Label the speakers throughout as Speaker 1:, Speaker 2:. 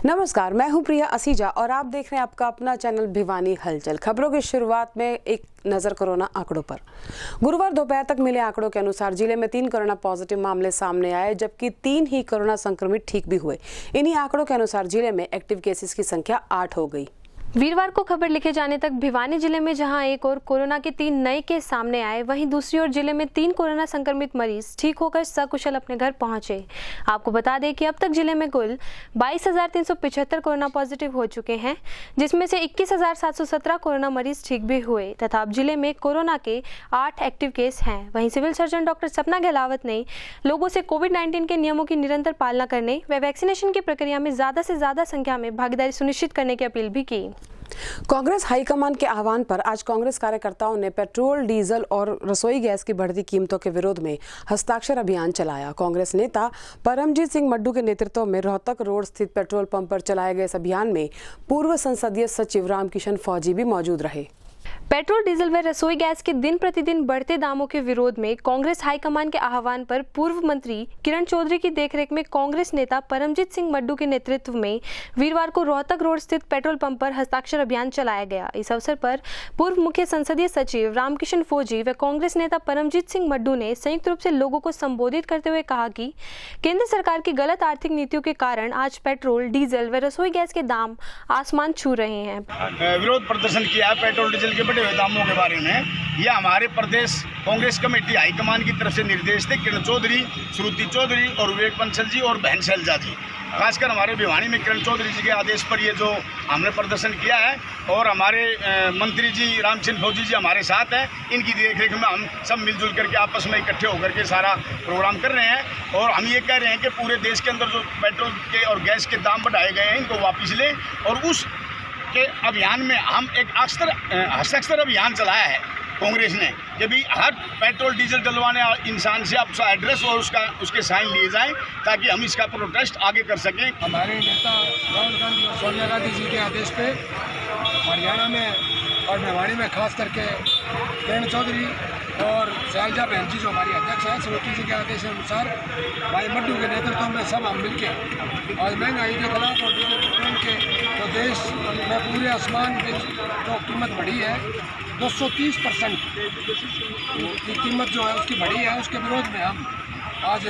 Speaker 1: नमस्कार, मैं हूं प्रिया असीजा और आप देख रहे हैं आपका अपना चैनल भिवानी हलचल। खबरों की शुरुआत में एक नजर कोरोना आंकड़ों पर। गुरुवार दोपहर तक मिले आंकड़ों के अनुसार जिले में 3 कोरोना पॉजिटिव मामले सामने आए, जबकि 3 ही कोरोना संक्रमित ठीक भी हुए। इन्हीं आंकड़ों के अनुसार जिले में एक्टिव केसेस की संख्या 8 हो गई।
Speaker 2: वीरवार को खबर लिखे जाने तक भिवानी जिले में जहां एक और कोरोना के 3 नए केस सामने आए, वहीं दूसरी ओर जिले में 3 कोरोना संक्रमित मरीज ठीक होकर सकुशल अपने घर पहुंचे। आपको बता दें कि अब तक जिले में कुल 22,375 कोरोना पॉजिटिव हो चुके हैं, जिसमें से 21,717 कोरोना मरीज ठीक भी हुए तथा अब जिले में कोरोना के 8 एक्टिव केस हैं। वहीं सिविल सर्जन डॉक्टर सपना गहलावत ने लोगों से कोविड-19 के नियमों की निरंतर पालना करने व वैक्सीनेशन की प्रक्रिया में ज्यादा से ज्यादा संख्या में भागीदारी सुनिश्चित करने की अपील भी की।
Speaker 1: कांग्रेस हाईकमान के आह्वान पर आज कांग्रेस कार्यकर्ताओं ने पेट्रोल, डीजल और रसोई गैस की बढ़ती कीमतों के विरोध में हस्ताक्षर अभियान चलाया। कांग्रेस नेता परमजीत सिंह मड्डू के नेतृत्व में रोहतक रोड स्थित पेट्रोल पंप पर चलाए गए इस अभियान में पूर्व संसदीय सचिव रामकिशन फौजी भी मौजूद रहे।
Speaker 2: पेट्रोल, डीजल व रसोई गैस के दिन प्रतिदिन बढ़ते दामों के विरोध में कांग्रेस हाईकमान के आह्वान पर पूर्व मंत्री किरण चौधरी की देखरेख में कांग्रेस नेता परमजीत सिंह मड्डू के नेतृत्व में वीरवार को रोहतक रोड स्थित पेट्रोल पंप पर हस्ताक्षर अभियान चलाया गया। इस अवसर पर पूर्व मुख्य संसदीय सचिव रामकिशन फौजी व कांग्रेस नेता परमजीत सिंह मड्डू ने संयुक्त रूप से लोगों को संबोधित करते हुए कहा कि केंद्र सरकार की गलत आर्थिक नीतियों के कारण आज पेट्रोल, डीजल व रसोई गैस के दाम आसमान छू रहे हैं।
Speaker 3: विरोध प्रदर्शन किया पेट्रोल डीजल के बढ़े हुए दामों के बारे में। यह हमारे प्रदेश कांग्रेस कमेटी हाईकमान की तरफ से निर्देश थे। किरण चौधरी, श्रुति चौधरी और विवेक बंसल जी और बहन शैलजा जी, खासकर हमारे भिवानी में किरण चौधरी जी के आदेश पर ये जो हमने प्रदर्शन किया है, और हमारे मंत्री जी रामचंद्र फौजी जी हमारे साथ हैं। इनकी देखरेख में हम सब मिलजुल करके आपस में इकट्ठे होकर के सारा प्रोग्राम कर रहे हैं। और हम ये कह रहे हैं कि पूरे देश के अंदर जो पेट्रोल के और गैस के दाम बढ़ाए गए हैं, इनको वापस लें। और उस के अभियान में हम एक हस्ताक्षर अभियान चलाया है कांग्रेस ने कि भी हर पेट्रोल डीजल डलवाने इंसान से आपका एड्रेस और उसके साइन लिए जाएं, ताकि हम इसका प्रोटेस्ट आगे कर सकें।
Speaker 4: हमारे नेता राहुल गांधी और सोनिया गांधी जी के आदेश पे हरियाणा में और भिवानी में खास करके किरण चौधरी और शैलजा बहन जी जो हमारी अध्यक्ष हैं, श्रुति जी के आदेश अनुसार भाई मड्डू के नेतृत्व में सब हम मिलके आज महंगाई के खिलाफ और डीजल पेट्रोल के तो देश में पूरे आसमान की जो कीमत बढ़ी है 230% की कीमत जो है उसकी बढ़ी है, उसके विरोध में हम आज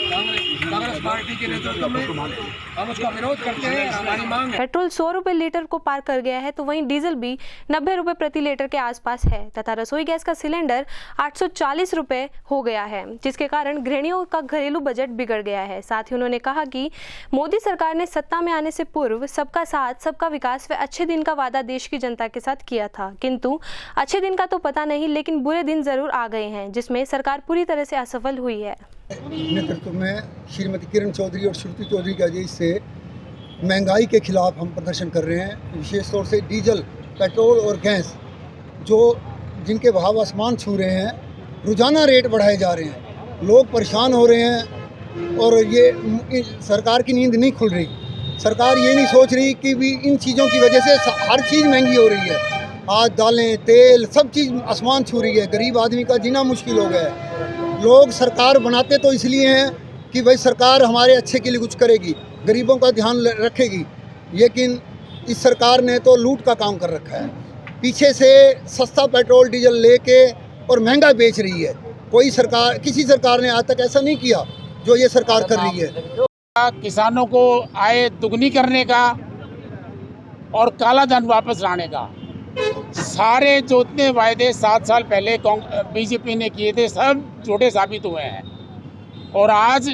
Speaker 4: कांग्रेस पार्टी के नेतृत्व में हम उसका विरोध करते हैं। हमारी मांग है।
Speaker 2: पेट्रोल 100 रुपए लीटर को पार कर गया है, तो वहीं डीजल भी 90 रुपए प्रति लीटर के आसपास है तथा रसोई गैस का सिलेंडर 840 रुपए हो गया है, जिसके कारण गृहिणियों का घरेलू बजट बिगड़ गया है। साथ ही उन्होंने कहा कि मोदी सरकार ने सत्ता में आने से पूर्व सबका साथ, सबका विकास व अच्छे दिन का वादा देश की जनता के साथ किया था, किंतु अच्छे दिन का तो पता नहीं, लेकिन बुरे दिन जरूर आ गए हैं, जिसमें सरकार पूरी तरह से असफल हुई है।
Speaker 5: नेतृत्व में श्रीमती किरण चौधरी और श्रुति चौधरी के आदेश से महंगाई के खिलाफ हम प्रदर्शन कर रहे हैं। विशेष तौर से डीजल, पेट्रोल और गैस जो जिनके भाव आसमान छू रहे हैं, रोज़ाना रेट बढ़ाए जा रहे हैं, लोग परेशान हो रहे हैं और ये सरकार की नींद नहीं खुल रही। सरकार ये नहीं सोच रही कि भी इन चीज़ों की वजह से हर चीज़ महंगी हो रही है। आज दालें, तेल, सब चीज़ आसमान छू रही है। गरीब आदमी का जीना मुश्किल हो गया है। लोग सरकार बनाते तो इसलिए हैं कि भाई सरकार हमारे अच्छे के लिए कुछ करेगी, गरीबों का ध्यान रखेगी, लेकिन इस सरकार ने तो लूट का काम कर रखा है। पीछे से सस्ता पेट्रोल डीजल लेके और महंगा बेच रही है। कोई सरकार, किसी सरकार ने आज तक ऐसा नहीं किया जो ये सरकार कर रही है।
Speaker 6: किसानों को आय दुगनी करने का और काला धन वापस लाने का सारे जो इतने वायदे 7 साल पहले बीजेपी ने किए थे, सब झूठे साबित हुए हैं। और आज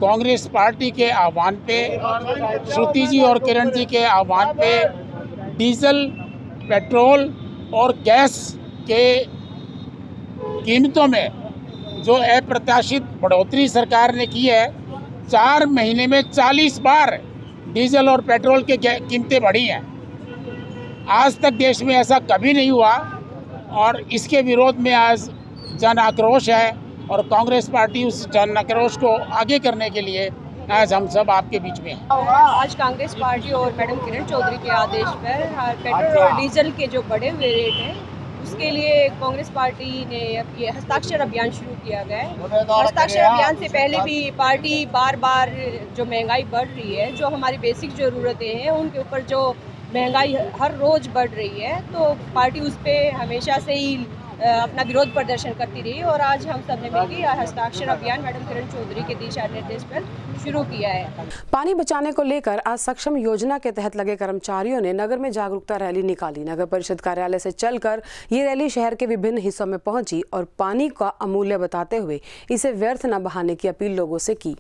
Speaker 6: कांग्रेस पार्टी के आह्वान पे, श्रुति जी और किरण जी के आह्वान पे डीजल, पेट्रोल और गैस के कीमतों में जो अप्रत्याशित बढ़ोतरी सरकार ने की है, 4 महीने में 40 बार डीजल और पेट्रोल की कीमतें बढ़ी हैं। आज तक देश में ऐसा कभी नहीं हुआ और इसके विरोध में आज जन आक्रोश है और कांग्रेस पार्टी उस जन आक्रोश को आगे करने के लिए आज हम सब आपके बीच में हैं।
Speaker 7: आज कांग्रेस पार्टी और मैडम किरण चौधरी के आदेश पर पेट्रोल और डीजल के जो बढ़े हुए रेट हैं, उस उसके लिए कांग्रेस पार्टी ने ये हस्ताक्षर अभियान शुरू किया गया है। हस्ताक्षर अभियान से पहले भी पार्टी बार बार जो महंगाई बढ़ रही है, जो हमारी बेसिक ज़रूरतें हैं उनके ऊपर जो महंगाई हर रोज़ बढ़ रही है, तो पार्टी उस पर हमेशा से ही अपना विरोध प्रदर्शन करती रही और आज हम सब ने मिलकर हस्ताक्षर अभियान मैडम किरण चौधरी के दिशा निर्देश पर शुरू किया है।
Speaker 1: पानी बचाने को लेकर आज सक्षम योजना के तहत लगे कर्मचारियों ने नगर में जागरूकता रैली निकाली। नगर परिषद कार्यालय से चलकर ये रैली शहर के विभिन्न हिस्सों में पहुंची और पानी का अमूल्य बताते हुए इसे व्यर्थ न बहाने की अपील लोगों से की।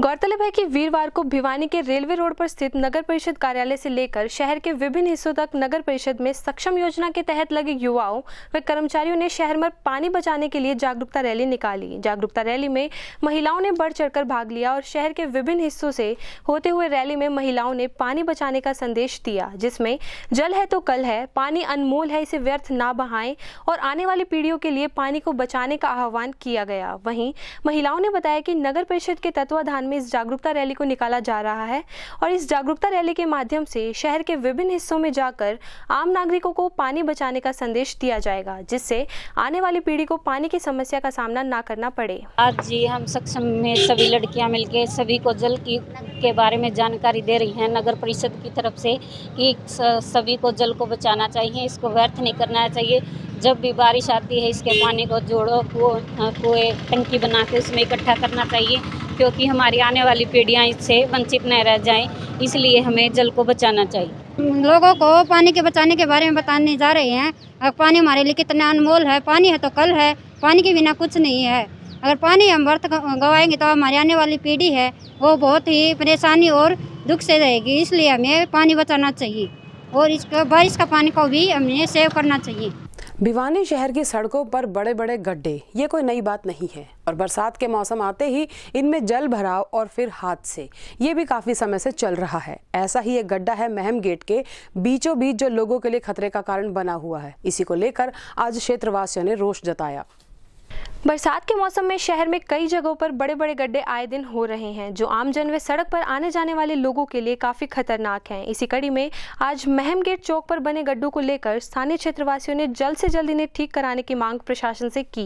Speaker 2: गौरतलब है कि वीरवार को भिवानी के रेलवे रोड पर स्थित नगर परिषद कार्यालय से लेकर शहर के विभिन्न हिस्सों तक नगर परिषद में सक्षम योजना के तहत लगे युवाओं व कर्मचारियों ने शहर में पानी बचाने के लिए जागरूकता रैली निकाली। जागरूकता रैली में महिलाओं ने बढ़ चढ़कर भाग लिया और शहर के विभिन्न हिस्सों से होते हुए रैली में महिलाओं ने पानी बचाने का संदेश दिया, जिसमें जल है तो कल है, पानी अनमोल है, इसे व्यर्थ ना बहाएं और आने वाली पीढ़ियों के लिए पानी को बचाने का आह्वान किया गया। वहीं महिलाओं ने बताया कि नगर परिषद के तत्वाधान में इस जागरूकता रैली को निकाला जा रहा है और इस जागरूकता रैली के माध्यम से शहर के विभिन्न हिस्सों में जाकर आम नागरिकों को पानी बचाने का संदेश दिया जाएगा, जिससे आने वाली पीढ़ी को पानी की समस्या का सामना ना करना पड़े।
Speaker 8: आज जी हम सक्षम में सभी लड़कियां मिलकर सभी को जल के बारे में जानकारी दे रही हैं नगर परिषद की तरफ से कि सभी को जल को बचाना चाहिए, इसको व्यर्थ नहीं करना चाहिए। जब भी बारिश आती है इसके पानी को जोड़ो, कुएं टंकी बना के उसमें इकट्ठा करना चाहिए, क्योंकि हमारी आने वाली पीढ़ियां इससे वंचित न रह जाएं, इसलिए हमें जल को बचाना चाहिए।
Speaker 9: लोगों को पानी के बचाने के बारे में बताने जा रहे हैं। पानी हमारे लिए कितना अनमोल है, पानी है तो कल है, पानी के बिना कुछ नहीं है। अगर पानी हम व्यर्थ गवाएंगे तो हमारी आने वाली पीढ़ी है वो बहुत ही परेशानी और दुख से रहेगी, इसलिए हमें पानी बचाना चाहिए और इसका बारिश का पानी को भी हमें सेव करना चाहिए।
Speaker 1: भिवानी शहर की सड़कों पर बड़े बड़े गड्ढे ये कोई नई बात नहीं है और बरसात के मौसम आते ही इनमें जल भराव और फिर हादसे ये भी काफी समय से चल रहा है। ऐसा ही एक गड्ढा है महम गेट के बीचों बीच जो लोगों के लिए खतरे का कारण बना हुआ है। इसी को लेकर आज क्षेत्रवासियों ने रोष जताया।
Speaker 2: बरसात के मौसम में शहर में कई जगहों पर बड़े बड़े गड्ढे आए दिन हो रहे हैं, जो आमजन व सड़क पर आने जाने वाले लोगों के लिए काफ़ी खतरनाक हैं। इसी कड़ी में आज महम गेट चौक पर बने गड्ढों को लेकर स्थानीय क्षेत्रवासियों ने जल्द से जल्द इन्हें ठीक कराने की मांग प्रशासन से की।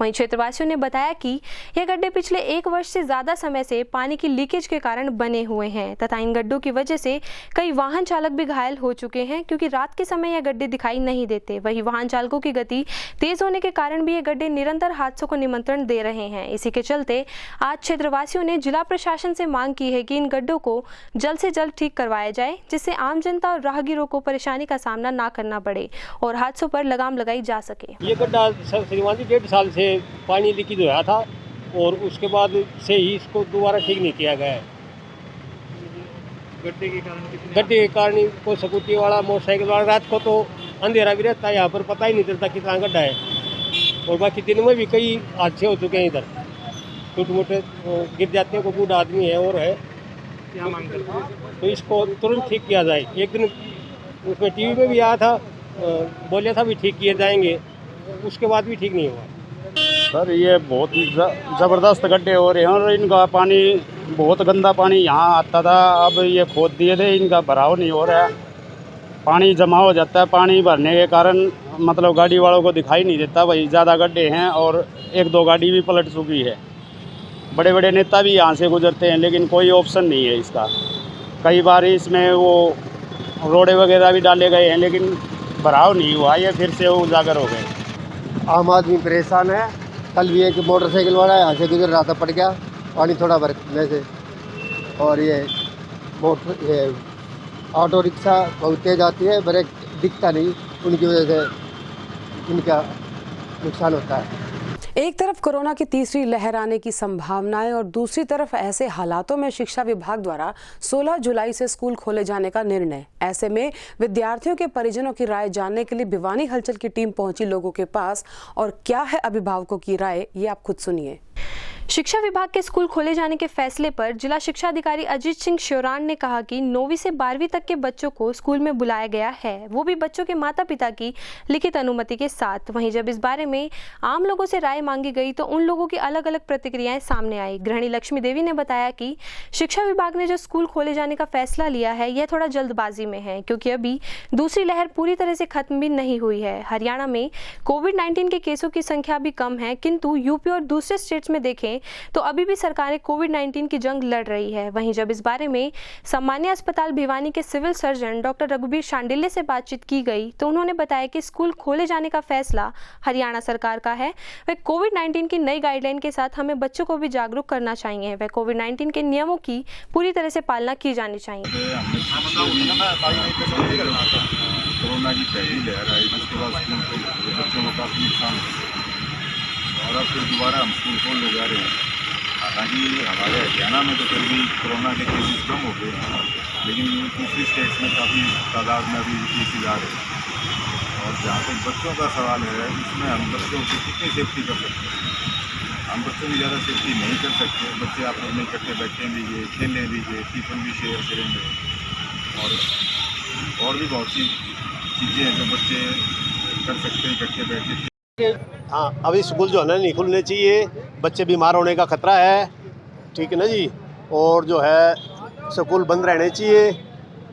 Speaker 2: वहीं क्षेत्रवासियों ने बताया कि यह गड्ढे पिछले 1 वर्ष से ज़्यादा समय से पानी की लीकेज के कारण बने हुए हैं तथा इन गड्ढों की वजह से कई वाहन चालक भी घायल हो चुके हैं, क्योंकि रात के समय यह गड्ढे दिखाई नहीं देते। वहीं वाहन चालकों की गति तेज होने के कारण भी ये गड्ढे निरंतर हादसों को निमंत्रण दे रहे हैं। इसी के चलते आज क्षेत्रवासियों ने जिला प्रशासन से मांग की है कि इन गड्ढों को जल्द से जल्द ठीक करवाया जाए, जिससे आम जनता और राहगीरों को परेशानी का सामना ना करना पड़े और हादसों पर लगाम लगाई जा सके।
Speaker 10: ये गड्ढा श्रीमान 1.5 साल से पानी लीकेज हुआ था और उसके बाद से ही इसको दोबारा ठीक नहीं किया गया है। गड्ढे के कारण कोई स्कूटी वाला मोटरसाइकिल वाला रात को तो अंधेरा भी रहता है, यहाँ पर पता ही नहीं चलता कितना गड्ढा है और बाकी दिन में भी कई हादसे हो चुके हैं। इधर छोटे मोटे गिर जाते हैं, कोई बूढ़ा आदमी है और है, क्या मांग करते हैं तो इसको तुरंत ठीक किया जाए। एक दिन उसमें टीवी में भी आया था, बोले था भी ठीक किए जाएंगे, उसके बाद भी ठीक नहीं हुआ।
Speaker 11: सर ये बहुत ज़बरदस्त गड्ढे हो रहे हैं और इनका पानी बहुत गंदा पानी यहाँ आता था, अब ये खोद दिए थे, इनका भराव नहीं हो रहा, पानी जमा हो जाता है। पानी भरने के कारण मतलब गाड़ी वालों को दिखाई नहीं देता, भाई ज़्यादा गड्ढे हैं और 1-2 गाड़ी भी पलट चुकी है। बड़े बड़े नेता भी यहाँ से गुजरते हैं लेकिन कोई ऑप्शन नहीं है इसका। कई बार इसमें वो रोडे वगैरह भी डाले गए हैं लेकिन भराव नहीं हुआ, ये फिर से उजागर हो गए।
Speaker 12: आम आदमी परेशान है। कल भी एक मोटरसाइकिल वाला यहाँ से गुजर रहा था, पड़ गया पानी थोड़ा भरने से, और ये ऑटो रिक्शा बहुत तेज आती है, ब्रेक दिखता नहीं, उनकी वजह से इनका नुकसान होता है।
Speaker 1: एक तरफ कोरोना की तीसरी लहर आने की संभावनाएं और दूसरी तरफ ऐसे हालातों में शिक्षा विभाग द्वारा 16 जुलाई से स्कूल खोले जाने का निर्णय। ऐसे में विद्यार्थियों के परिजनों की राय जानने के लिए भिवानी हलचल की टीम पहुंची लोगों के पास, और क्या है अभिभावकों की राय, ये आप खुद सुनिए।
Speaker 2: शिक्षा विभाग के स्कूल खोले जाने के फैसले पर जिला शिक्षा अधिकारी अजीत सिंह श्योरान ने कहा कि 9वीं से 12वीं तक के बच्चों को स्कूल में बुलाया गया है, वो भी बच्चों के माता पिता की लिखित अनुमति के साथ। वहीं जब इस बारे में आम लोगों से राय मांगी गई तो उन लोगों की अलग अलग प्रतिक्रियाएं सामने आई। गृहिणी लक्ष्मी देवी ने बताया कि शिक्षा विभाग ने जो स्कूल खोले जाने का फैसला लिया है यह थोड़ा जल्दबाजी में है, क्योंकि अभी दूसरी लहर पूरी तरह से खत्म भी नहीं हुई है। हरियाणा में कोविड-19 के केसों की संख्या भी कम है, किंतु यूपी और दूसरे स्टेट्स में देखें तो अभी भी सरकारें कोविड-19 की जंग लड़ रही है। वहीं जब इस बारे में सामान्य अस्पताल भिवानी के civil surgeon doctor Raghubir Shandilya से बातचीत की गई तो उन्होंने बताया कि स्कूल खोले जाने का फैसला हरियाणा सरकार का है। वह कोविड-19 की नई गाइडलाइन के साथ हमें बच्चों को भी जागरूक करना चाहिए। वह कोविड-19 के नियमों की पूरी तरह से पालना की जानी चाहिए।
Speaker 13: कोरोना की पहली लहर आई, जिसके बाद स्कूल को बच्चों को काफ़ी नुकसान और अब फिर दोबारा हम स्कूल खोलने जा रहे हैं। हालांकि हमारे हरियाणा में तो फिर भी कोरोना के केसेस कम हो गए हैं, लेकिन दूसरी स्टेट्स में काफ़ी तादाद में अभी केसेस आ रहे हैं। और जहाँ तक बच्चों का सवाल है, इसमें हम बच्चों की कितनी सेफ्टी कर सकते हैं? हम बच्चों की ज़्यादा सेफ्टी नहीं कर सकते। बच्चे आपस में इकट्ठे बैठेंगे, खेलने दीजिए, टिफिन भी शेयर करेंगे और भी बहुत सी चीज़ें हैं जो बच्चे कर सकते हैं इकट्ठे बैठ के।
Speaker 12: हाँ, अभी स्कूल जो है ना नहीं खुलने चाहिए, बच्चे बीमार होने का खतरा है, ठीक है ना जी। और जो है स्कूल बंद रहने चाहिए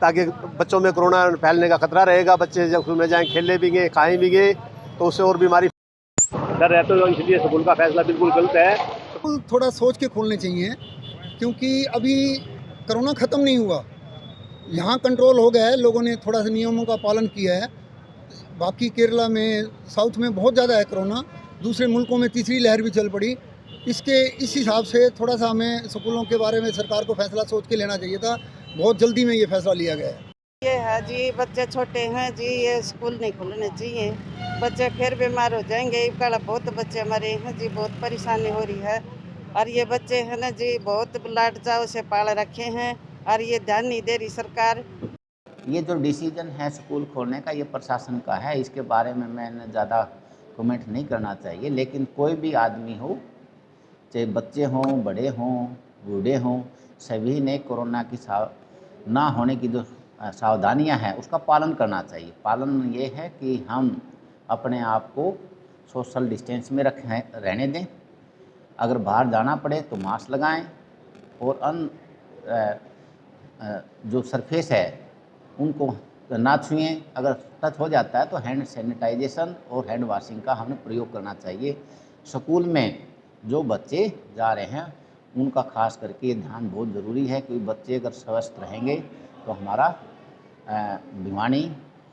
Speaker 12: ताकि बच्चों में कोरोना फैलने का खतरा रहेगा। बच्चे जब स्कूल में जाएँ, खेलने भी गए, खाएँ भी गए तो उससे और बीमारी डर रहते हुए, इसलिए स्कूल का फैसला बिल्कुल गलत है।
Speaker 5: स्कूल थोड़ा सोच के खोलने चाहिए, क्योंकि अभी कोरोना ख़त्म नहीं हुआ। यहाँ कंट्रोल हो गया है, लोगों ने थोड़ा सा नियमों का पालन किया है। बाकी केरला में, साउथ में बहुत ज़्यादा है कोरोना, दूसरे मुल्कों में तीसरी लहर भी चल पड़ी। इस हिसाब से थोड़ा सा हमें स्कूलों के बारे में सरकार को फैसला सोच के लेना चाहिए था। बहुत जल्दी में ये फैसला लिया गया है।
Speaker 14: ये है जी, बच्चे छोटे हैं जी, ये स्कूल नहीं खुलने चाहिए, बच्चे फिर बीमार हो जाएंगे। कल बहुत बच्चे हमारे हैं जी, बहुत परेशानी हो रही है। और ये बच्चे हैं ना जी, बहुत लाड चाव से पाल रखे हैं और ये ध्यान नहीं दे रही सरकार।
Speaker 15: ये जो डिसीजन है स्कूल खोलने का, ये प्रशासन का है, इसके बारे में मैंने ज़्यादा कमेंट नहीं करना चाहिए। लेकिन कोई भी आदमी हो, चाहे बच्चे हों, बड़े हों, बूढ़े हों, सभी ने कोरोना की ना होने की जो सावधानियां हैं उसका पालन करना चाहिए। पालन ये है कि हम अपने आप को सोशल डिस्टेंस में रहने दें। अगर बाहर जाना पड़े तो मास्क लगाएं और जो सरफेस है उनको ना छुएं। अगर टच हो जाता है तो हैंड सैनिटाइजेशन और हैंड वॉशिंग का हमें प्रयोग करना चाहिए। स्कूल में जो बच्चे जा रहे हैं उनका खास करके ध्यान बहुत ज़रूरी है, क्योंकि बच्चे अगर स्वस्थ रहेंगे तो हमारा भिवानी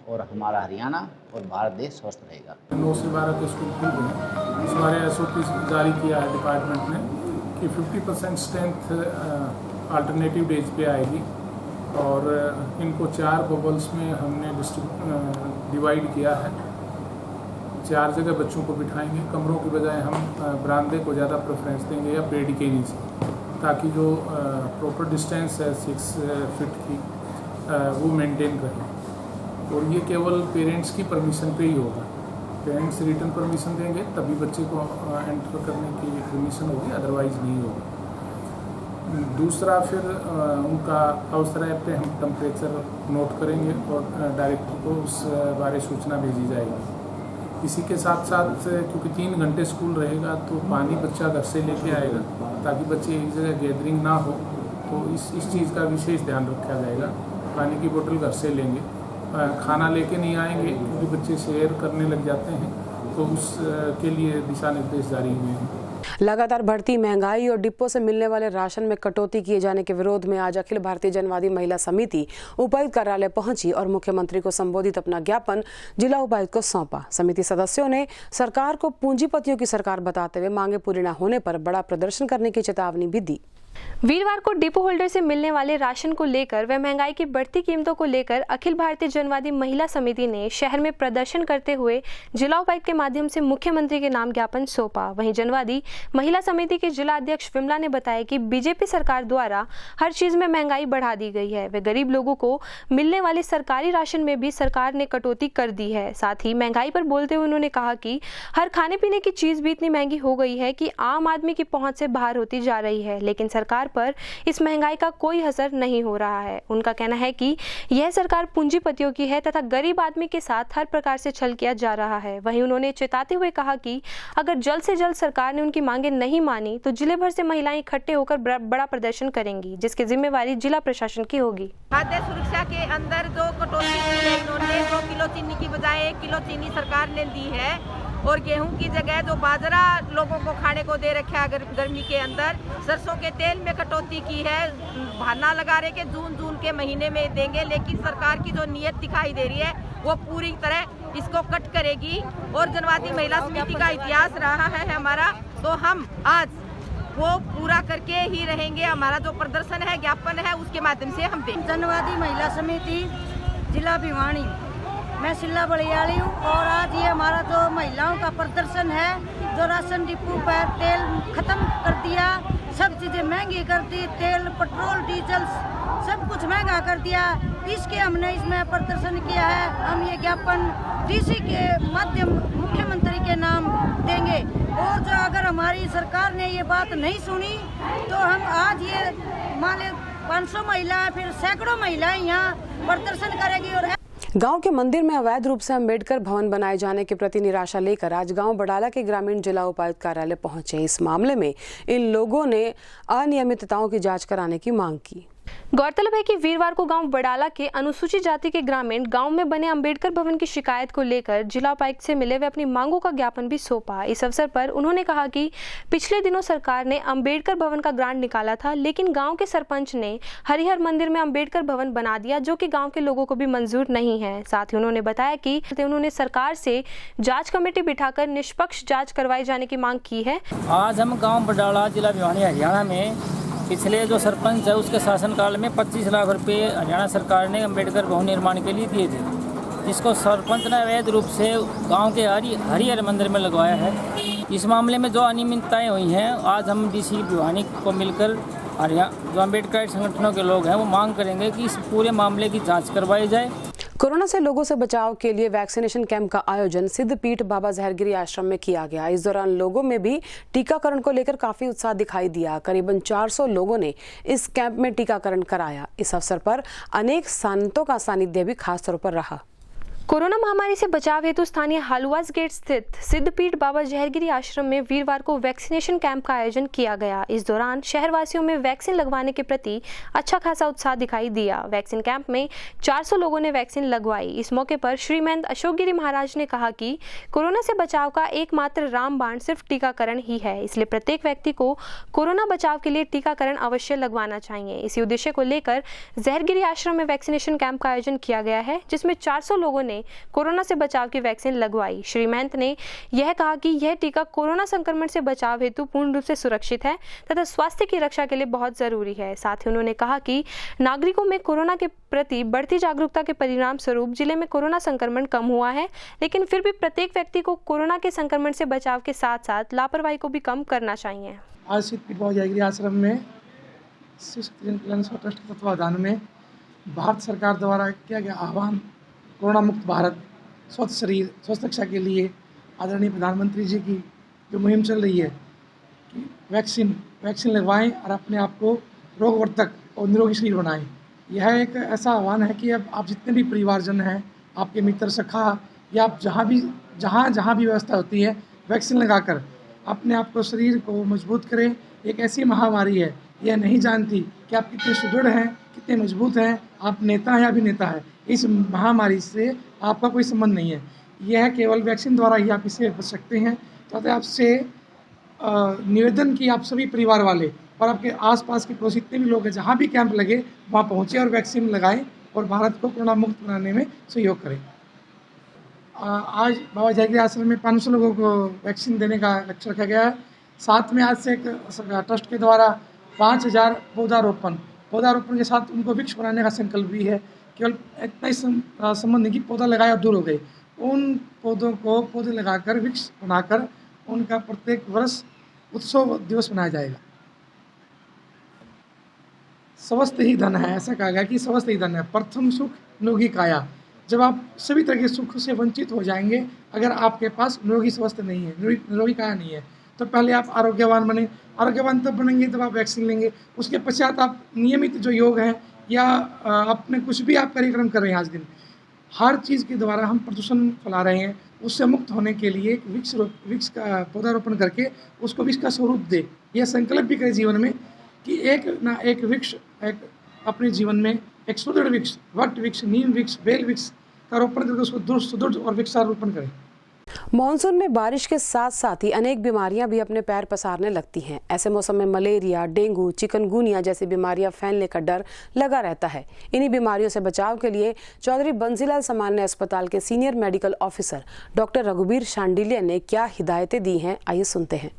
Speaker 15: और हमारा हरियाणा और भारत देश स्वस्थ रहेगा।
Speaker 16: 9 से 12 के स्कूल खुल गए हैं। इस बारे SOP जारी किया है डिपार्टमेंट ने कि 50% स्ट्रेंथ अल्टरनेटिव डेज पे आएगी और इनको 4 बबल्स में हमने डिवाइड किया है। 4 जगह बच्चों को बिठाएंगे। कमरों के बजाय हम बरामदे को ज़्यादा प्रेफरेंस देंगे या पेडिकेरी से, ताकि जो प्रॉपर डिस्टेंस है 6 फीट की वो मेंटेन रहे। और ये केवल पेरेंट्स की परमिशन पे ही होगा। पेरेंट्स रिटर्न परमिशन देंगे तभी बच्चे को एंटर करने की परमिशन होगी, अदरवाइज नहीं होगा। दूसरा, फिर उनका अवसर ऐप पे हम टेम्परेचर नोट करेंगे और डायरेक्टर को उस बारे सूचना भेजी जाएगी। इसी के साथ साथ क्योंकि 3 घंटे स्कूल रहेगा तो पानी बच्चा घर से लेके आएगा, ताकि बच्चे एक जगह गैदरिंग ना हो। तो इस चीज़ का विशेष ध्यान रखा जाएगा। पानी की बोतल घर से लेंगे, खाना लेके नहीं आएंगे क्योंकि बच्चे शेयर करने लग जाते हैं, तो उसके लिए दिशा निर्देश जारी हुए हैं।
Speaker 1: लगातार बढ़ती महंगाई और डिपो से मिलने वाले राशन में कटौती किए जाने के विरोध में आज अखिल भारतीय जनवादी महिला समिति उपायुक्त कार्यालय पहुंची और मुख्यमंत्री को संबोधित अपना ज्ञापन जिला उपायुक्त को सौंपा। समिति सदस्यों ने सरकार को पूंजीपतियों की सरकार बताते हुए मांगे पूरी न होने पर बड़ा प्रदर्शन करने की चेतावनी भी दी।
Speaker 2: वीरवार को डिपो होल्डर से मिलने वाले राशन को लेकर व महंगाई की बढ़ती कीमतों को लेकर अखिल भारतीय जनवादी महिला समिति ने शहर में प्रदर्शन करते हुए जिला उपायुक्त के माध्यम से मुख्यमंत्री के नाम ज्ञापन सौंपा। वहीं जनवादी महिला समिति के जिला अध्यक्ष विमला ने बताया कि बीजेपी सरकार द्वारा हर चीज में महंगाई बढ़ा दी गई है व गरीब लोगों को मिलने वाले सरकारी राशन में भी सरकार ने कटौती कर दी है। साथ ही महंगाई पर बोलते हुए उन्होंने कहा कि हर खाने पीने की चीज भी इतनी महंगी हो गई है कि आम आदमी की पहुंच से बाहर होती जा रही है, लेकिन सरकार पर इस महंगाई का कोई असर नहीं हो रहा है। उनका कहना है कि यह सरकार पूंजीपतियों की है तथा गरीब आदमी के साथ हर प्रकार से छल किया जा रहा है। वहीं उन्होंने चेताते हुए कहा कि अगर जल्द से जल्द सरकार ने उनकी मांगे नहीं मानी तो जिले भर से महिलाएं इकट्ठे होकर बड़ा प्रदर्शन करेंगी, जिसकी जिम्मेवारी जिला प्रशासन की होगी।
Speaker 17: खाद्य सुरक्षा के अंदर जो कटौती की है, इन्होंने 2 किलो चीनी की बजाय 1 किलो चीनी सरकार ने दी है और गेहूं की जगह जो बाजरा लोगों को खाने को दे रखा है गर्मी के अंदर। सरसों के तेल में कटौती की है, बहाना लगा रहे कि जून के महीने में देंगे, लेकिन सरकार की जो नीयत दिखाई दे रही है वो पूरी तरह इसको कट करेगी। और जनवादी महिला समिति का इतिहास रहा है हमारा, तो हम आज वो पूरा करके ही रहेंगे। हमारा जो प्रदर्शन है, ज्ञापन है, उसके माध्यम से हम देंगे।
Speaker 18: जनवादी महिला समिति जिला भिवानी, मैं शिला बड़ियाली हूँ और आज ये हमारा जो महिलाओं का प्रदर्शन है, जो राशन डिपो पर तेल खत्म कर दिया, सब चीज़ें महंगी कर दी, तेल पेट्रोल डीजल सब कुछ महंगा कर दिया, इसके हमने इसमें प्रदर्शन किया है। हम ये ज्ञापन डीसी के माध्यम मुख्यमंत्री के नाम देंगे और जो अगर हमारी सरकार ने ये बात नहीं सुनी तो हम आज ये मान ले 500 महिला फिर सैकड़ों महिलाएं यहाँ प्रदर्शन करेगी। और
Speaker 1: गांव के मंदिर में अवैध रूप से अंबेडकर भवन बनाए जाने के प्रति निराशा लेकर आज गांव बडाला के ग्रामीण जिला उपायुक्त कार्यालय पहुंचे। इस मामले में इन लोगों ने अनियमितताओं की जांच कराने की मांग की।
Speaker 2: गौरतलब है कि वीरवार को गांव बडाला के अनुसूचित जाति के ग्रामीण गांव में बने अंबेडकर भवन की शिकायत को लेकर जिला उपायुक्त से मिले वे अपनी मांगों का ज्ञापन भी सौंपा। इस अवसर पर उन्होंने कहा कि पिछले दिनों सरकार ने अंबेडकर भवन का ग्रांट निकाला था, लेकिन गांव के सरपंच ने हरिहर मंदिर में अंबेडकर भवन बना दिया, जो कि गाँव के लोगों को भी मंजूर नहीं है। साथ ही उन्होंने बताया कि उन्होंने सरकार से जाँच कमेटी बिठाकर निष्पक्ष जाँच करवाई जाने की मांग की है।
Speaker 19: आज हम गाँव बडाला जिला भिवानी हरियाणा में पिछले जो सरपंच है उसके शासनकाल में 25 लाख रुपए हरियाणा सरकार ने अंबेडकर भवन निर्माण के लिए दिए थे, जिसको सरपंच ने अवैध रूप से गांव के हरिहर मंदिर में लगवाया है। इस मामले में जो अनियमितताएं हुई हैं, आज हम डीसी भिवानी को मिलकर जो अंबेडकर संगठनों के लोग हैं वो मांग करेंगे कि इस पूरे मामले की जाँच करवाई जाए।
Speaker 1: कोरोना से लोगों से बचाव के लिए वैक्सीनेशन कैंप का आयोजन सिद्धपीठ बाबा जहरगिरी आश्रम में किया गया। इस दौरान लोगों में भी टीकाकरण को लेकर काफी उत्साह दिखाई दिया। करीबन 400 लोगों ने इस कैंप में टीकाकरण कराया। इस अवसर पर अनेक संतों का सानिध्य भी खास तौर पर रहा।
Speaker 2: कोरोना महामारी से बचाव हेतु स्थानीय हालुआस गेट स्थित सिद्धपीठ बाबा जहरगिरी आश्रम में वीरवार को वैक्सीनेशन कैंप का आयोजन किया गया। इस दौरान शहरवासियों में वैक्सीन लगवाने के प्रति अच्छा खासा उत्साह दिखाई दिया। वैक्सीन कैंप में 400 लोगों ने वैक्सीन लगवाई। इस मौके पर श्री महंत अशोक गिरी महाराज ने कहा कि कोरोना से बचाव का एकमात्र रामबाण सिर्फ टीकाकरण ही है, इसलिए प्रत्येक व्यक्ति को कोरोना बचाव के लिए टीकाकरण अवश्य लगवाना चाहिए। इसी उद्देश्य को लेकर जहरगिरी आश्रम में वैक्सीनेशन कैंप का आयोजन किया गया है, जिसमें 400 लोगों ने कोरोना से बचाव की वैक्सीन लगवाई। श्री महंत ने यह कहा कि यह टीका कोरोना संक्रमण से बचाव हेतु पूर्ण रूप से सुरक्षित है तथा स्वास्थ्य की रक्षा के लिए बहुत जरूरी है। साथ ही उन्होंने कहा कि नागरिकों में कोरोना के प्रति बढ़ती जागरूकता के परिणाम स्वरूप जिले में कोरोना संक्रमण कम हुआ है, लेकिन फिर भी प्रत्येक व्यक्ति को कोरोना के संक्रमण से बचाव के साथ साथ लापरवाही को भी कम करना चाहिए।
Speaker 4: आज सिद्धपीठ बाबा जहरगिरी आश्रम में ट्रस्ट के तत्वाधान में भारत सरकार द्वारा किया गया आह्वान कोरोना मुक्त भारत स्वस्थ शरीर स्वस्थ रक्षा के लिए आदरणीय प्रधानमंत्री जी की जो मुहिम चल रही है कि वैक्सीन लगवाएं और अपने आप को रोगवर्धक और निरोगी शरीर बनाएं। यह एक ऐसा आह्वान है कि अब आप जितने भी परिवारजन हैं, आपके मित्र सखा या आप जहाँ भी व्यवस्था होती है, वैक्सीन लगाकर अपने आप को शरीर को मजबूत करें। एक ऐसी महामारी है, यह नहीं जानती कि आप कितने सुदृढ़ हैं, कितने मजबूत हैं, आप नेता हैं या अभिनेता हैं। इस महामारी से आपका कोई संबंध नहीं है, यह केवल वैक्सीन द्वारा ही आप इससे बच सकते हैं। तो आपसे निवेदन की आप सभी परिवार वाले और आपके आसपास के पड़ोस जितने भी लोग हैं, जहाँ भी कैंप लगे वहाँ पहुँचे और वैक्सीन लगाएं और भारत को कोरोना मुक्त बनाने में सहयोग करें। आज बाबा जहरगिरी आश्रम में 500 लोगों को वैक्सीन देने का लक्ष्य रखा गया है। साथ में आज से एक ट्रस्ट के द्वारा 5000 पौधारोपण के साथ उनको वृक्ष बनाने का संकल्प भी है। केवल इतना ही संबंध नहीं कि पौधा लगाया और दूर हो गए, उन पौधों को पौधे लगाकर वृक्ष बनाकर उनका प्रत्येक वर्ष उत्सव दिवस मनाया जाएगा। स्वस्थ ही धन है, ऐसा कहा गया कि स्वस्थ ही धन है। प्रथम सुख निरोगी काया। जब आप सभी तरह के सुख से वंचित हो जाएंगे, अगर आपके पास निरोगी स्वस्थ नहीं है, निरोगी काया नहीं है, तो पहले आप आरोग्यवान बने। आरोग्यवान तब बनेंगे जब आप वैक्सीन लेंगे। उसके पश्चात आप नियमित जो योग है या अपने कुछ भी आप कार्यक्रम कर रहे हैं आज दिन, हर चीज़ के द्वारा हम प्रदूषण फैला रहे हैं, उससे मुक्त होने के लिए वृक्ष का पौधारोपण करके उसको वृक्ष का स्वरूप दे। यह संकल्प भी करें जीवन में कि एक ना एक वृक्ष एक अपने जीवन में एक सुदृढ़ वृक्ष, वट वृक्ष, नीम वृक्ष, बेल वृक्ष का रोपण करके उसको सुदृढ़ और वृक्षारोपण करें।
Speaker 1: मॉनसून में बारिश के साथ साथ ही अनेक बीमारियां भी अपने पैर पसारने लगती हैं। ऐसे मौसम में मलेरिया, डेंगू, चिकनगुनिया जैसी बीमारियां फैलने का डर लगा रहता है। इन्हीं बीमारियों से बचाव के लिए चौधरी बंसीलाल सामान्य अस्पताल के senior medical officer doctor Raghubir Shandilya ने क्या हिदायतें दी हैं, आइए सुनते हैं।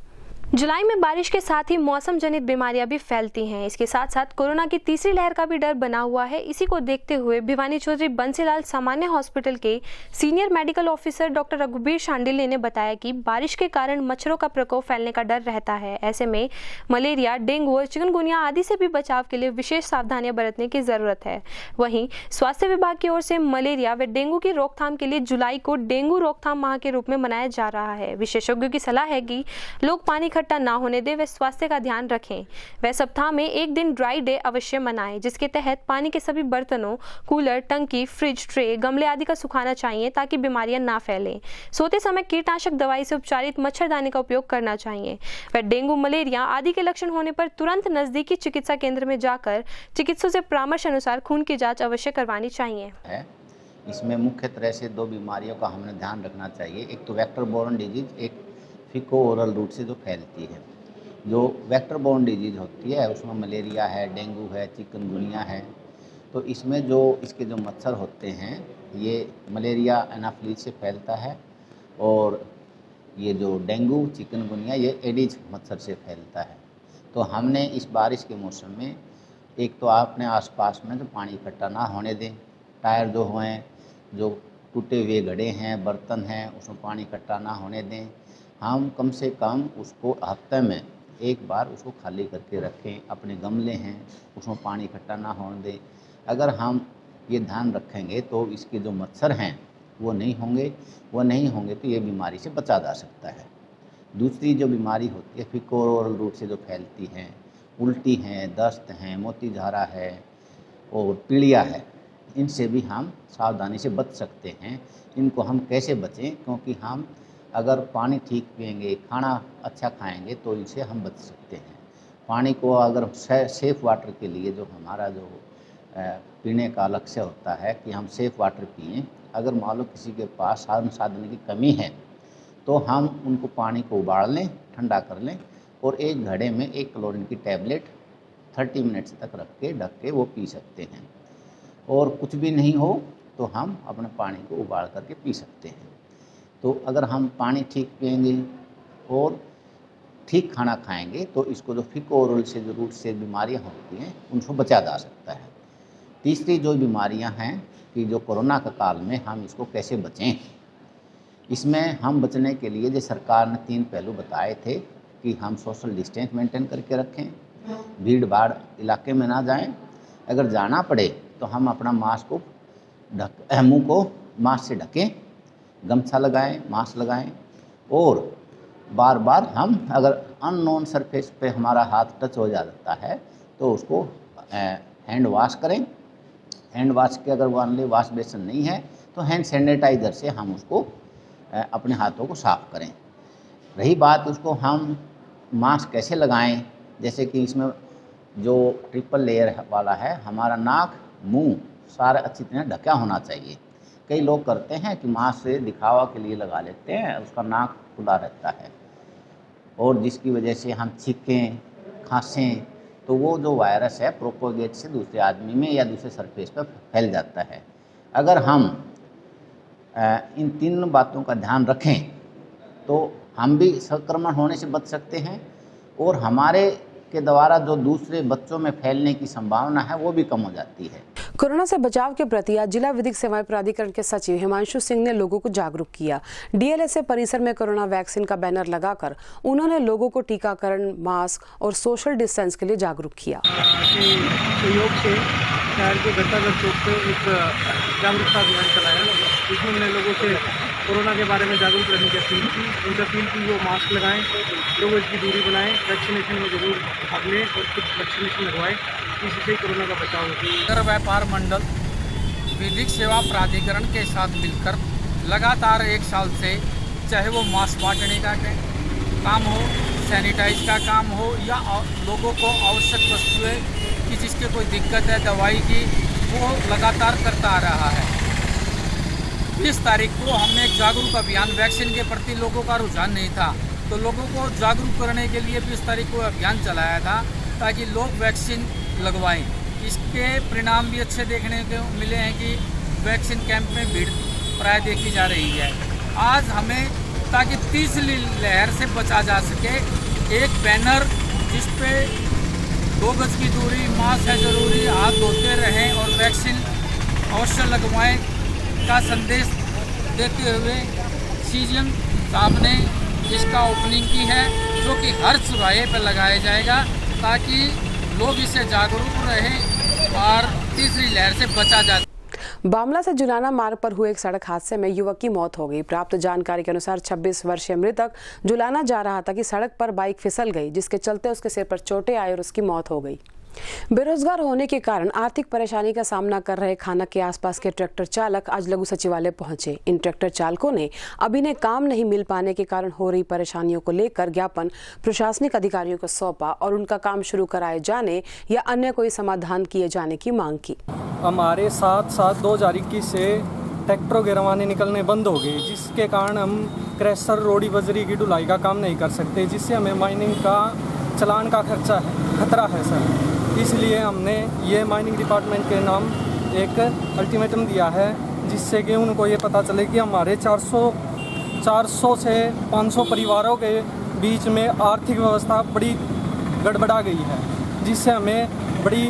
Speaker 2: जुलाई में बारिश के साथ ही मौसम जनित बीमारियां भी फैलती हैं। इसके साथ साथ कोरोना की तीसरी लहर का भी डर बना हुआ है। इसी को देखते हुए भिवानी चौधरी बंसीलाल सामान्य हॉस्पिटल के senior medical officer doctor Raghubir Shandilya ने बताया कि बारिश के कारण मच्छरों का प्रकोप फैलने का डर रहता है। ऐसे में मलेरिया, डेंगू और चिकनगुनिया आदि से भी बचाव के लिए विशेष सावधानियां बरतने की जरूरत है। वहीं स्वास्थ्य विभाग की ओर से मलेरिया व डेंगू की रोकथाम के लिए जुलाई को डेंगू रोकथाम माह के रूप में मनाया जा रहा है। विशेषज्ञों की सलाह है कि लोग पानी इकट्ठा ना होने दें व स्वास्थ्य का ध्यान रखें। वह सप्ताह में एक दिन ड्राई डे अवश्य मनाएं, जिसके तहत पानी के सभी बर्तनों, कूलर, टंकी, फ्रिज, ट्रे, गमले आदि का सुखाना चाहिए ताकि बीमारियां ना फैलें। सोते समय कीटनाशक दवाई से उपचारित मच्छरदानी का उपयोग करना चाहिए। वह डेंगू, मलेरिया आदि के लक्षण होने पर तुरंत नजदीकी चिकित्सा केंद्र में जाकर चिकित्सक से परामर्श अनुसार खून की जाँच अवश्य करवानी चाहिए।
Speaker 15: इसमें मुख्य तरह से 2 बीमारियों का हमें ध्यान रखना चाहिए। एक तो वेक्टर बोर्न डिजीज, एक फीको ओरल रूट से जो फैलती है। जो वेक्टर बोर्न डिजीज होती है उसमें मलेरिया है, डेंगू है, चिकनगुनिया है। तो इसमें जो इसके जो मच्छर होते हैं, ये मलेरिया एनाफ्लीज से फैलता है और ये जो डेंगू, चिकनगुनिया ये एडिज मच्छर से फैलता है। तो हमने इस बारिश के मौसम में एक तो आपने आसपास में जो पानी इकट्ठा ना होने दें, टायर जो हैं, जो टूटे हुए घड़े हैं, बर्तन हैं, उसमें पानी इकट्ठा ना होने दें। हम कम से कम उसको हफ्ते में एक बार उसको खाली करके रखें। अपने गमले हैं उसमें पानी इकट्ठा ना होने दें। अगर हम ये ध्यान रखेंगे तो इसके जो मच्छर हैं वो नहीं होंगे तो ये बीमारी से बचा जा सकता है। दूसरी जो बीमारी होती है फीको ओरल रूट से जो फैलती हैं, उल्टी हैं, दस्त हैं, मोतीझारा है और पीलिया है, इनसे भी हम सावधानी से बच सकते हैं। इनको हम कैसे बचें, क्योंकि हम अगर पानी ठीक पिएंगे, खाना अच्छा खाएंगे तो इनसे हम बच सकते हैं। पानी को अगर सेफ़ वाटर के लिए जो हमारा जो पीने का लक्ष्य होता है कि हम सेफ़ वाटर पिएं। अगर मान लो किसी के पास साधन की कमी है तो हम उनको पानी को उबाल लें, ठंडा कर लें और एक घड़े में 1 क्लोरीन की टैबलेट 30 मिनट्स तक रख के ढक के वो पी सकते हैं। और कुछ भी नहीं हो तो हम अपने पानी को उबाल करके पी सकते हैं। तो अगर हम पानी ठीक पिएंगे और ठीक खाना खाएंगे तो इसको जो फीको ओरल से जो रूट से बीमारियां होती हैं उनको बचा जा सकता है। तीसरी जो बीमारियां हैं कि जो कोरोना के काल में हम इसको कैसे बचें, इसमें हम बचने के लिए जो सरकार ने 3 पहलू बताए थे कि हम सोशल डिस्टेंस मेंटेन करके रखें, भीड़ भाड़ इलाके में ना जाएं, अगर जाना पड़े तो हम अपना मास्क को मुँह को मास्क से ढकें, गमछा लगाएं, मास्क लगाएं और बार बार हम अगर अननोन सरफेस पे हमारा हाथ टच हो जाता है तो उसको हैंड वॉश करें। हैंड वॉश के अगर मान ली वॉश बेसिन नहीं है तो हैंड सैनिटाइज़र से हम उसको अपने हाथों को साफ़ करें। रही बात उसको हम मास्क कैसे लगाएं, जैसे कि इसमें जो ट्रिपल लेयर वाला है, हमारा नाक मुंह सारा अच्छी तरह ढका होना चाहिए। कई लोग करते हैं कि मास्क से दिखावा के लिए लगा लेते हैं, उसका नाक खुला रहता है और जिसकी वजह से हम छींकें, खांसें तो वो जो वायरस है प्रोपोगेट से दूसरे आदमी में या दूसरे सरफेस पर फैल जाता है। अगर हम इन 3 बातों का ध्यान रखें तो हम भी संक्रमण होने से बच सकते हैं और हमारे के द्वारा जो दूसरे बच्चों में फैलने की संभावना है वो भी कम हो जाती है।
Speaker 1: कोरोना से बचाव के प्रति आज जिला विधिक सेवाएं प्राधिकरण के सचिव हिमांशु सिंह ने लोगों को जागरूक किया। डीएलएसए परिसर में कोरोना वैक्सीन का बैनर लगाकर उन्होंने लोगों को टीकाकरण, मास्क और सोशल डिस्टेंस के लिए जागरूक किया।
Speaker 20: सहयोग से शहर के घर चौक पे एक जागरूकता अभियान चलाया, जिसमें हमने लोगों से कोरोना के बारे में जागरूक रहने की अपील की। उनसे अपील की वो मास्क लगाएं, 2 गज की दूरी बनाएं, वैक्सीनेशन में जरूर भाग लें और खुद वैक्सीनेशन लगवाएं, इससे कोरोना का बचाव होगा।
Speaker 21: नगर व्यापार मंडल विधिक सेवा प्राधिकरण के साथ मिलकर लगातार 1 साल से, चाहे वो मास्क बांटने का काम हो, सैनिटाइज का काम हो या लोगों को आवश्यक वस्तुएं कि जिसके कोई दिक्कत है दवाई की, वो लगातार करता आ रहा है। 20 तारीख को हमने एक जागरूक अभियान, वैक्सीन के प्रति लोगों का रुझान नहीं था तो लोगों को जागरूक करने के लिए 20 तारीख को अभियान चलाया था ताकि लोग वैक्सीन लगवाएं। इसके परिणाम भी अच्छे देखने को मिले हैं कि वैक्सीन कैंप में भीड़ प्राय देखी जा रही है। आज हमें ताकि तीसरी लहर से बचा जा सके, एक बैनर जिस पे 2 गज की दूरी, मास्क है ज़रूरी, हाथ धोते रहें और वैक्सीन अवश्य लगवाएं का संदेश देते हुए सीएम साहब ने इसका ओपनिंग की है, जो कि हर चौराहे पर लगाया जाएगा ताकि लोग इससे जागरूक रहें और तीसरी लहर से बचा जा।
Speaker 1: बामला से जुलाना मार्ग पर हुए एक सड़क हादसे में युवक की मौत हो गई। प्राप्त जानकारी के अनुसार 26 वर्षीय मृतक जुलाना जा रहा था कि सड़क पर बाइक फिसल गई, जिसके चलते उसके सिर पर चोटें आई और उसकी मौत हो गई। बेरोजगार होने के कारण आर्थिक परेशानी का सामना कर रहे खानक के आसपास के ट्रैक्टर चालक आज लघु सचिवालय पहुंचे। इन ट्रैक्टर चालकों ने अभी ने काम नहीं मिल पाने के कारण हो रही परेशानियों को लेकर ज्ञापन प्रशासनिक अधिकारियों को सौंपा और उनका काम शुरू कराए जाने या अन्य कोई समाधान किए जाने की मांग की।
Speaker 22: हमारे 7/7/2021 से ट्रैक्टरों के रवाने निकलने बंद हो गए, जिसके कारण हम क्रैशर, रोड़ी, बजरी की ढुलाई का काम नहीं कर सकते, जिससे हमें माइनिंग का चलान का खतरा है सर। इसलिए हमने ये माइनिंग डिपार्टमेंट के नाम एक अल्टीमेटम दिया है, जिससे कि उनको ये पता चले कि हमारे 400 से 500 परिवारों के बीच में आर्थिक व्यवस्था बड़ी गड़बड़ा गई है, जिससे हमें बड़ी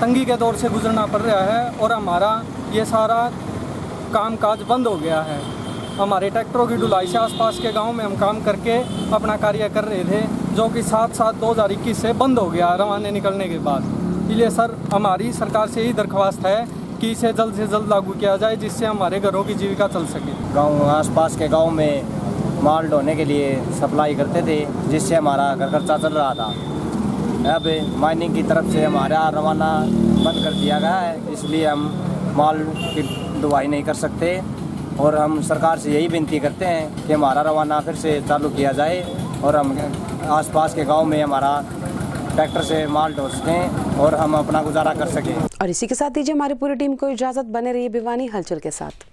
Speaker 22: तंगी के दौर से गुजरना पड़ रहा है और हमारा ये सारा कामकाज बंद हो गया है। हमारे ट्रैक्टरों की ढुलाई से आसपास के गांव में हम काम करके अपना कार्य कर रहे थे, जो कि 7/7/2021 से बंद हो गया रवाने निकलने के बाद। इसलिए सर हमारी सरकार से यही दरख्वास्त है कि इसे जल्द से जल्द लागू किया जाए, जिससे हमारे घरों की जीविका चल सके।
Speaker 23: गांव आसपास के गांव में माल ढोने के लिए सप्लाई करते थे, जिससे हमारा घर खर्चा चल रहा था। अब माइनिंग की तरफ से हमारा रवाना बंद कर दिया गया है, इसलिए हम माल की ढुलाई नहीं कर सकते और हम सरकार से यही विनती करते हैं कि हमारा रवाना फिर से चालू किया जाए और हम आसपास के गांव में हमारा ट्रैक्टर से माल ढो सकें और हम अपना गुजारा कर सकें।
Speaker 1: और इसी के साथ दीजिए हमारी पूरी टीम को इजाजत। बने रहिए भिवानी हलचल के साथ।